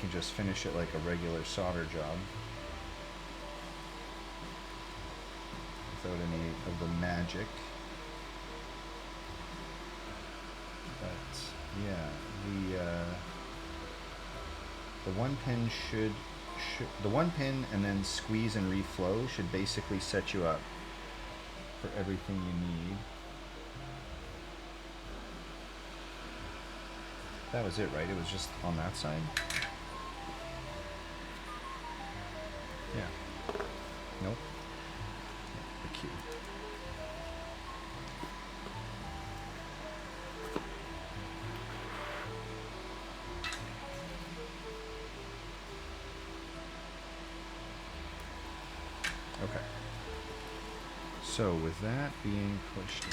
can just finish it like a regular solder job without any of the magic. But yeah, the one pin should the one pin and then squeeze and reflow should basically set you up for everything you need. That was it, right? It was just on that side? Yeah. Nope. The cue. Okay. So with that being pushed in,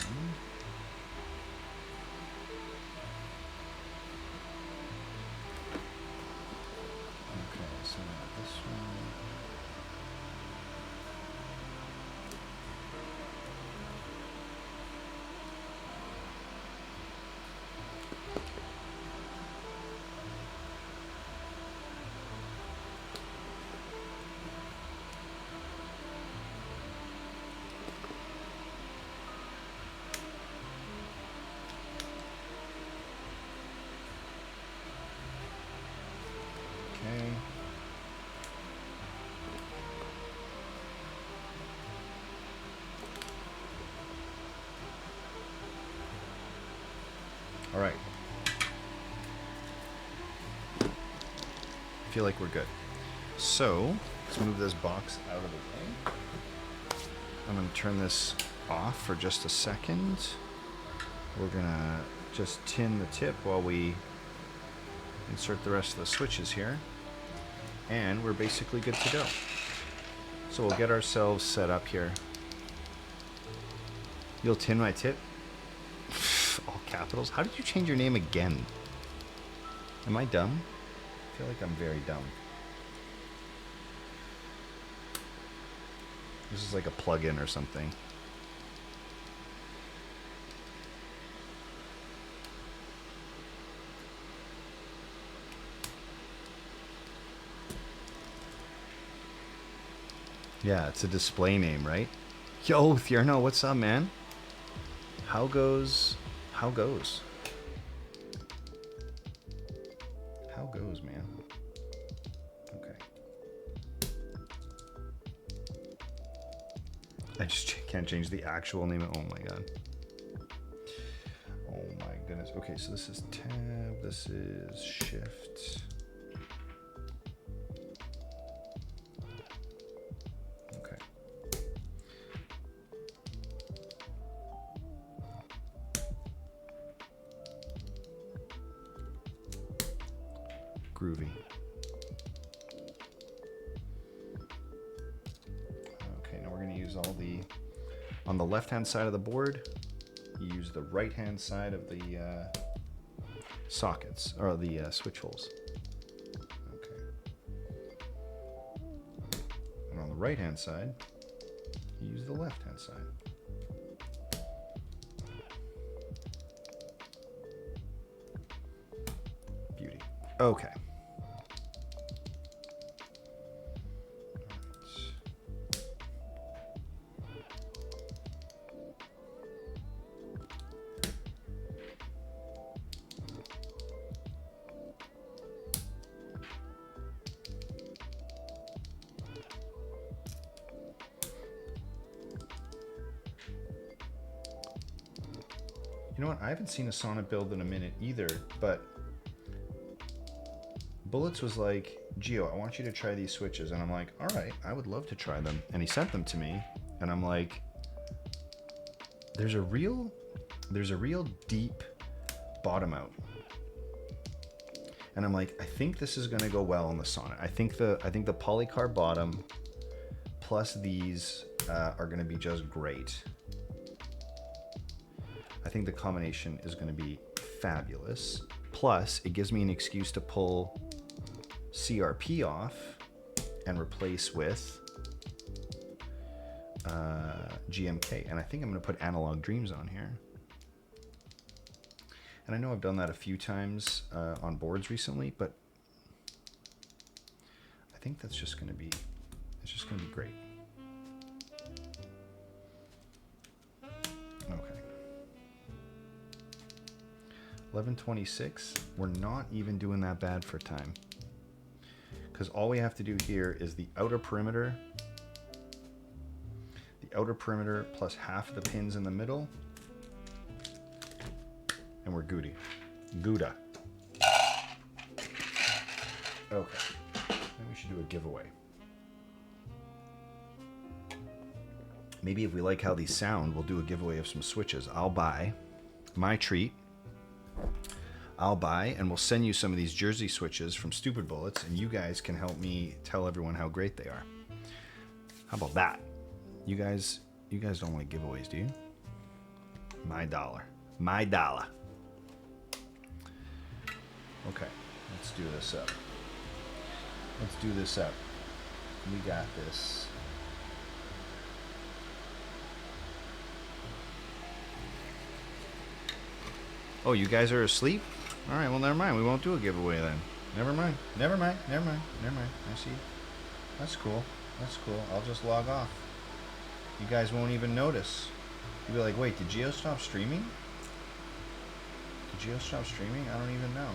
okay, so now this one. Okay. All right. I feel like we're good. So let's move this box out of the way. I'm going to turn this off for just a second. We're going to just tin the tip while we insert the rest of the switches here. And we're basically good to go. So we'll get ourselves set up here. You'll tin my tip? All capitals? How did you change your name again? Am I dumb? I feel like I'm very dumb. This is like a plug-in or something. Yeah, it's a display name, right? Yo, Thierno, what's up, man? How goes, man? Okay. I just can't change the actual name. Oh my god. Oh my goodness. Okay, so this is tab, this is shift. Okay. Groovy. Okay, now we're going to use all the, on the left-hand side of the board, you use the right-hand side of the sockets, or the switch holes. Okay. And on the right-hand side, you use the left-hand side. Beauty. Okay. You know what? I haven't seen a Sonnet build in a minute either, but Bullets was like, Gio, I want you to try these switches. And I'm like, all right, I would love to try them. And he sent them to me. And I'm like, there's a real deep bottom out. And I'm like, I think this is going to go well on the Sonnet. I think the polycarb bottom plus these are going to be just great. I think the combination is going to be fabulous. Plus, it gives me an excuse to pull CRP off and replace with GMK. And I think I'm going to put Analog Dreams on here. And I know I've done that a few times on boards recently, but I think that's just going to be, it's just going to be great. Okay. 11:26. We're not even doing that bad for time. Because all we have to do here is the outer perimeter plus half the pins in the middle, and we're Gouda. Okay, then we should do a giveaway. Maybe if we like how these sound, we'll do a giveaway of some switches. I'll buy my treat. I'll buy, and we'll send you some of these Jersey switches from Stupid Bullets, and you guys can help me tell everyone how great they are. How about that? You guys don't like giveaways, do you? My dollar. My dollar. Okay, let's do this up. Let's do this up. We got this. Oh, you guys are asleep? All right, well, never mind. We won't do a giveaway then. Never mind. Never mind. Never mind. Never mind. I see. That's cool. That's cool. I'll just log off. You guys won't even notice. You'll be like, wait, did Geo stop streaming? Did Geo stop streaming? I don't even know.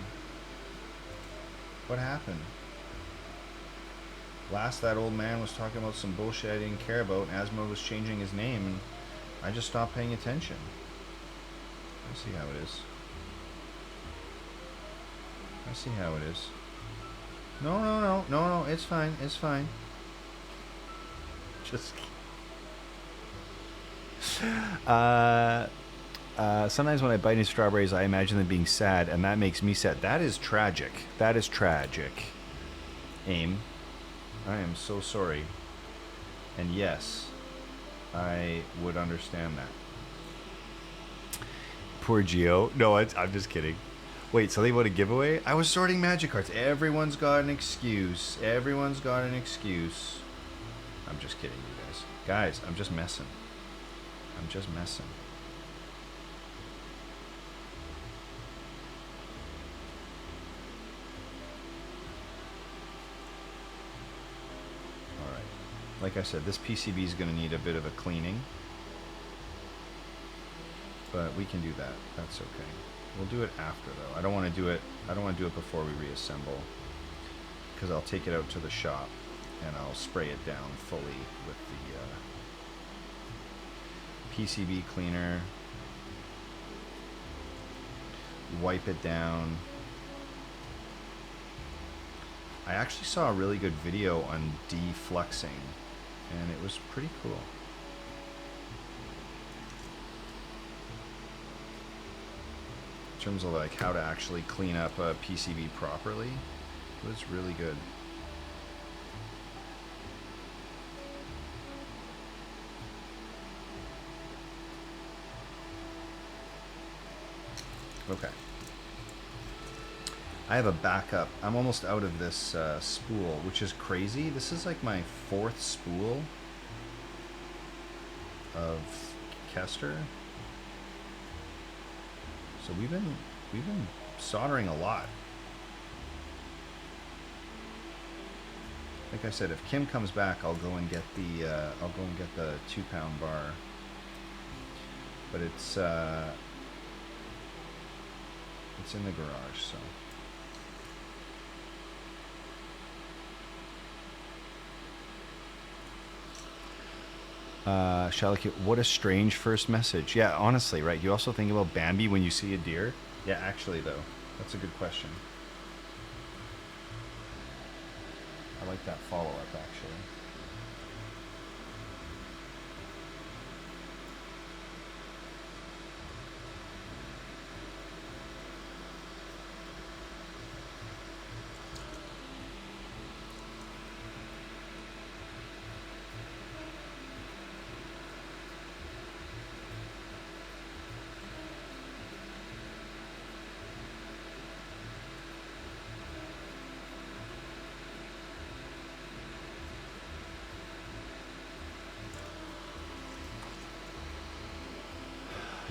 What happened? Last, that old man was talking about some bullshit I didn't care about, and Asmo was changing his name, and I just stopped paying attention. I see how it is. I see how it is. No, it's fine, it's fine. Just sometimes when I bite into strawberries, I imagine them being sad, and that makes me sad. That is tragic. That is tragic. Aim. I am so sorry. And yes, I would understand that. Poor Geo. No, I'm just kidding. Wait, so they want a giveaway? I was sorting magic cards. Everyone's got an excuse. Everyone's got an excuse. I'm just kidding, you guys. Guys, I'm just messing. I'm just messing. Alright. Like I said, this PCB is going to need a bit of a cleaning. But we can do that. That's okay. We'll do it after, though. I don't want to do it before we reassemble, because I'll take it out to the shop and I'll spray it down fully with the PCB cleaner. Wipe it down. I actually saw a really good video on defluxing, and it was pretty cool. In terms of like how to actually clean up a PCB properly, it was really good. Okay. I have a backup. I'm almost out of this spool, which is crazy. This is like my 4th spool of Kester. So we've been soldering a lot. Like I said, if Kim comes back, I'll go and get the 2-pound bar. But it's in the garage, so. Shaliki, what a strange first message. Yeah, honestly, right? You also think about Bambi when you see a deer? Yeah, actually, though. That's a good question. I like that follow-up, actually.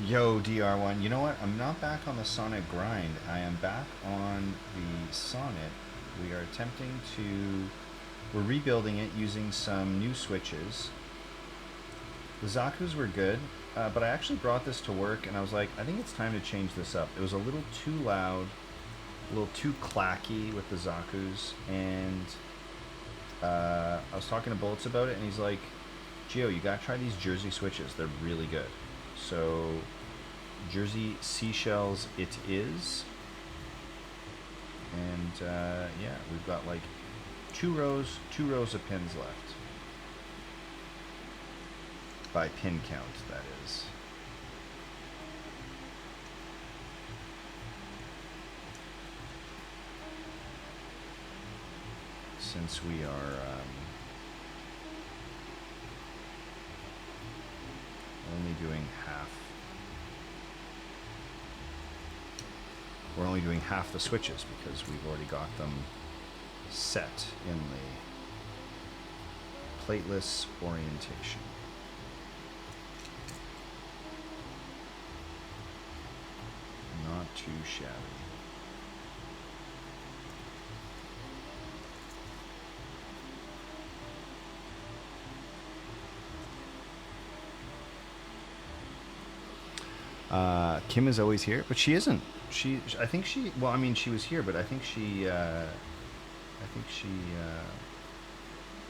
Yo, DR1, you know what? I'm not back on the Sonnet grind. I am back on the Sonnet. We are attempting to we're rebuilding it using some new switches. The Zakus were good, but I actually brought this to work and I was like, I think it's time to change this up. It was a little too loud, a little too clacky with the Zakus, and I was talking to Bullets about it, and he's like, Gio, you gotta try these Jersey switches. They're really good. So, Jersey Seashells it is. And yeah, we've got like two rows of pins left. By pin count, that is. Since we are only doing half, we're only doing half the switches because we've already got them set in the plateless orientation. Not too shabby. Kim is always here, but she isn't. I think she, well, I mean, she was here, but I think she, I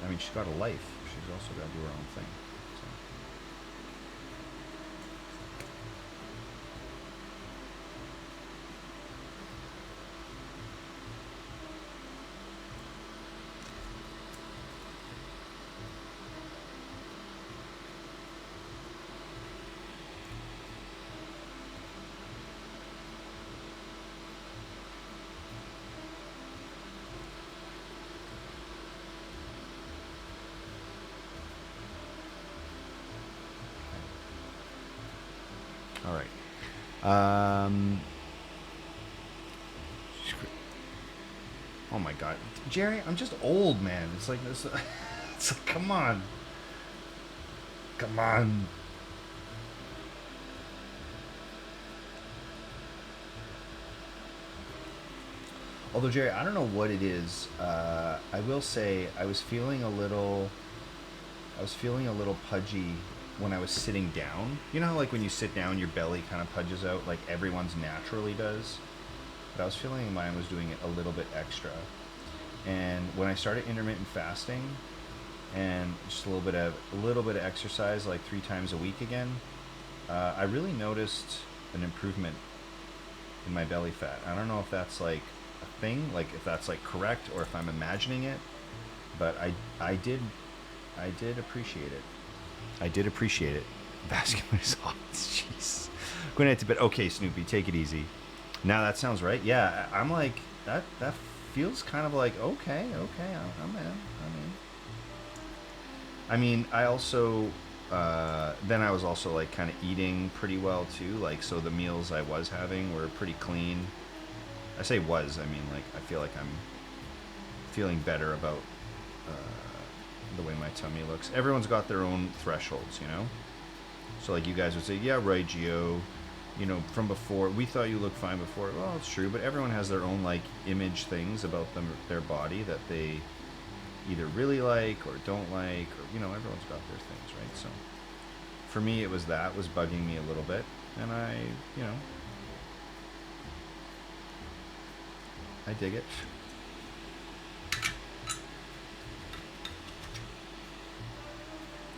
mean, she's got a life. She's also got to do her own thing. All right. Oh my God, Jerry, I'm just old, man. It's like this. It's like, come on. Although, Jerry, I don't know what it is. I will say I was feeling a little pudgy when I was sitting down. You know how, like, when you sit down, your belly kind of pudges out, like everyone's naturally does? But I was feeling mine was doing it a little bit extra. And when I started intermittent fasting and just a little bit of exercise, like 3 times a week again, I really noticed an improvement in my belly fat. I don't know if that's like a thing, like if that's like correct or if I'm imagining it, but I did appreciate it. I did appreciate it. Vascular sauce, jeez. Going into bed. Okay, Snoopy, take it easy. Now that sounds right. Yeah, I'm like, that feels kind of like, okay, I'm in. I mean, I also, then I was also like kind of eating pretty well too. Like, so the meals I was having were pretty clean. I say was, I mean, like, I feel like I'm feeling better about the way my tummy looks. Everyone's got their own thresholds, you know? So like you guys would say, yeah, right, Gio, you know, from before, we thought you looked fine before. Well, it's true, but everyone has their own like image things about them, their body that they either really like or don't like, or, you know, everyone's got their things, right? So for me, it was bugging me a little bit, and I, you know, I dig it.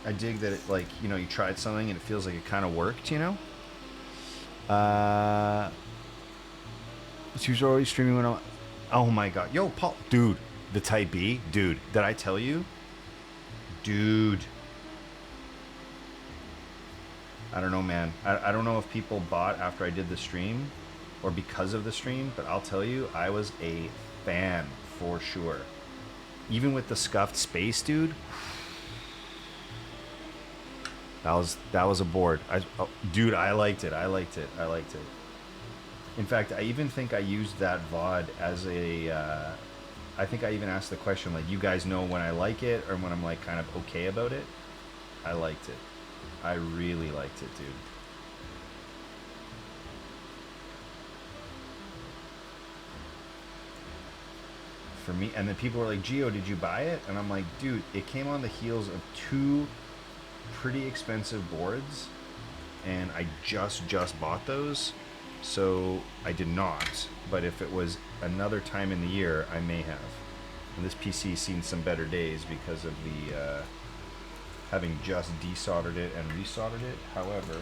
I dig that it, like, you know, you tried something and it feels like it kind of worked, you know? She was already streaming when I... Oh my God. Yo, Paul. Dude, the Type B. Dude, did I tell you? Dude. I don't know, man. I don't know if people bought after I did the stream or because of the stream, but I'll tell you, I was a fan for sure. Even with the scuffed space, dude. That was a board. Dude, I liked it. In fact, I even think I used that VOD as a... I think I even asked the question, like, you guys know when I like it or when I'm, like, kind of okay about it? I liked it. I really liked it, dude. for me. And then people were like, Gio, did you buy it? And I'm like, dude, it came on the heels of 2 pretty expensive boards, and I just bought those, so I did not. But if it was another time in the year, I may have. And this PC's seen some better days because of the having just desoldered it and resoldered it. However,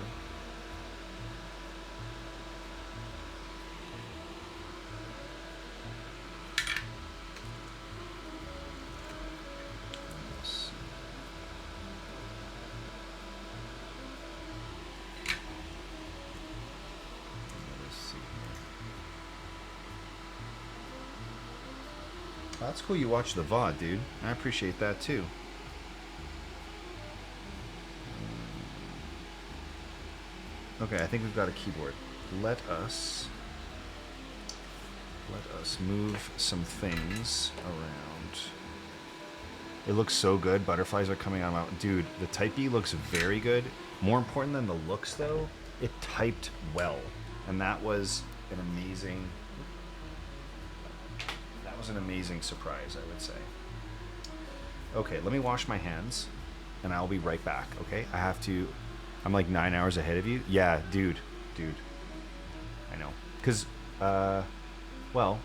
that's cool you watch the VOD, dude. I appreciate that too. Okay, I think we've got a keyboard. Let us move some things around. It looks so good. Butterflies are coming out. Dude, the Type B looks very good. More important than the looks though, it typed well. And that was an amazing surprise, I would say. Okay, let me wash my hands and I'll be right back, okay? I'm like 9 hours ahead of you. Yeah, dude. I know. Because, well,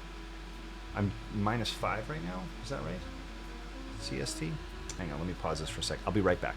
I'm -5 right now. Is that right? CST? Hang on, let me pause this for a sec. I'll be right back.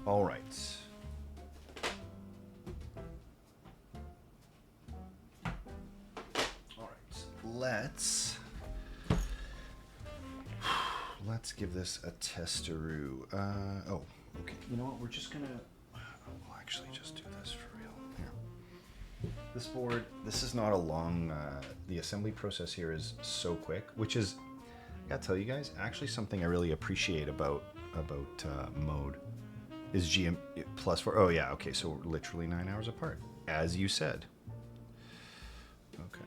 All right. Let's give this a testaroo. Oh, okay. You know what? We're just gonna. We'll actually just do this for real. Here. This board. This is not a long. The assembly process here is so quick, which is, I gotta tell you guys, actually something I really appreciate about Mode. Is GM plus 4? Oh yeah, okay, so we're literally 9 hours apart, as you said. Okay.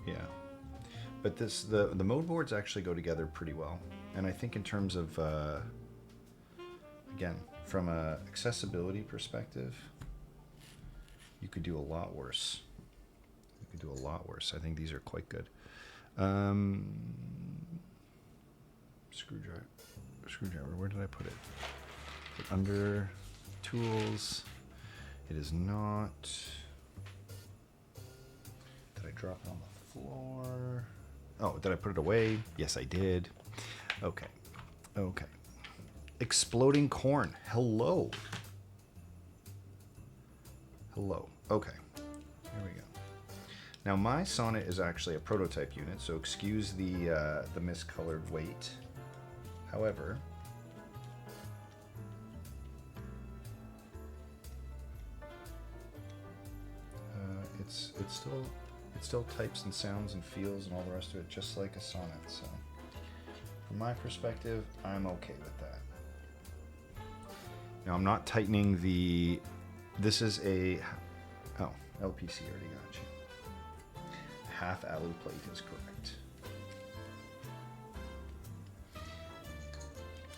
Yeah. But the mode boards actually go together pretty well. And I think in terms of, again, from a accessibility perspective, you could do a lot worse. I think these are quite good. Screwdriver, where did I put it? Under tools. It is not. Did I drop it on the floor? Oh, did I put it away? Yes, I did. Okay. Exploding corn. Hello. Okay. Here we go. Now my Sonnet is actually a prototype unit, so excuse the miscolored weight. However, it still types and sounds and feels and all the rest of it just like a Sonnet. So, from my perspective, I'm okay with that. Now I'm not tightening the. This is a. Oh, LPC already got you. Half alloy plate is correct.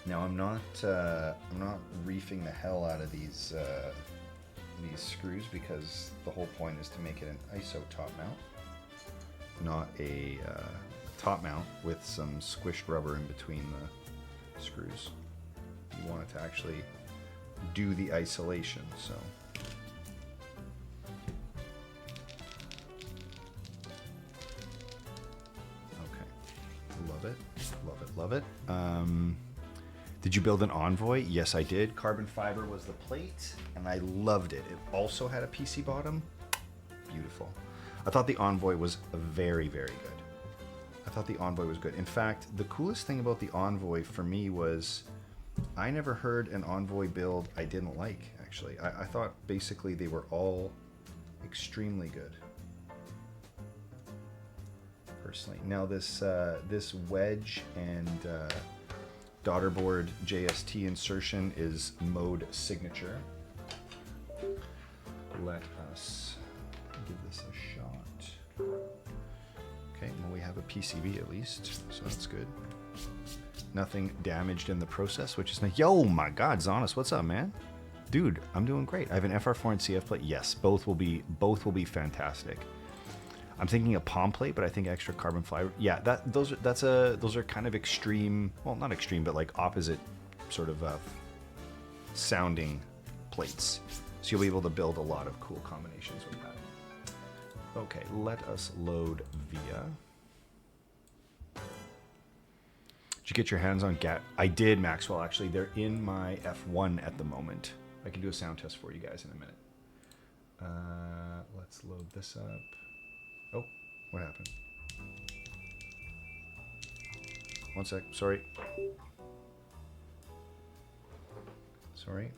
Now I'm not reefing the hell out of these screws because the whole point is to make it an ISO top mount. not a top mount with some squished rubber in between the screws. You want it to actually do the isolation, so. Okay, love it, love it, love it. Did you build an Envoy? Yes, I did. Carbon fiber was the plate, and I loved it. It also had a PC bottom. Beautiful. I thought the Envoy was very, very good. I thought the Envoy was good. In fact, the coolest thing about the Envoy for me was I never heard an Envoy build I didn't like, actually. I thought basically they were all extremely good. Personally. Now this this wedge and daughterboard JST insertion is mode signature. Let us give this a shot. Okay, well we have a PCB at least, so that's good. Nothing damaged in the process, which is nice. Yo, my God, Zonis, what's up, man? Dude, I'm doing great. I have an FR4 and CF plate. Yes, both will be fantastic. I'm thinking a palm plate, but I think extra carbon fiber. Yeah, those are kind of extreme. Well, not extreme, but like opposite sort of sounding plates. So you'll be able to build a lot of cool combinations with that. Okay, let us load via. Did you get your hands on GAT? I did, Maxwell. Actually, they're in my F1 at the moment. I can do a sound test for you guys in a minute. Let's load this up. Oh, what happened? One sec. Sorry. Sorry.